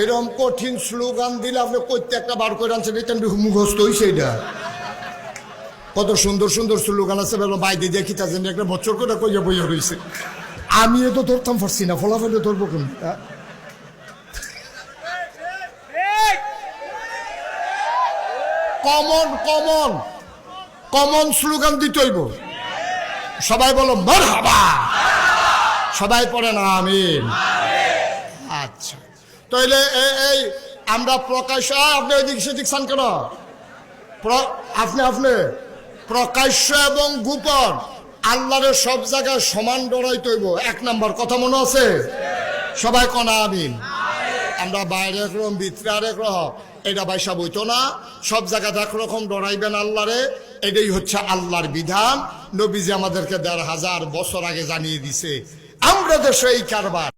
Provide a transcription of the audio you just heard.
এরকম কঠিন স্লোগান দিলে আপনি প্রত্যেকটা বার করে আনছেন, এটা মুখস্থ হয়েছে। এটা কত সুন্দর সুন্দর স্লোগান আছে, বলো বাইরে দেখি তা জানি একটা বছর করে কইয়া বইয়া রয়েছে। আমি তো ধরতাম পারছি না, ফলাফলে ধরবো কোন। কমন কমন কমন স্লোগান দিতে হইব। সবাই বলো মারহাবা, সবাই পড়ে না আমিন। আচ্ছা, তাইলে এই আমরা প্রকাশ্য, আপনি এদিক সেদিক চান কেন? আপনি আপনি প্রকাশ্য এবং গোপন আল্লাহরে সব জায়গায় সমান ডরাইতে হইব। এক নাম্বার কথা মনে আছে? সবাই কনা আমিন। আমরা বাইরে একরকম ভিতরে আর একরকম, এটা বাইসা বইতো না। সব জায়গাতে একরকম ডরাইবেন আল্লাহরে, এটাই হচ্ছে আল্লাহর বিধান। নবীজি আমাদেরকে ১৫০০ বছর আগে জানিয়ে দিছে। আমরা দেশে এই কারবার।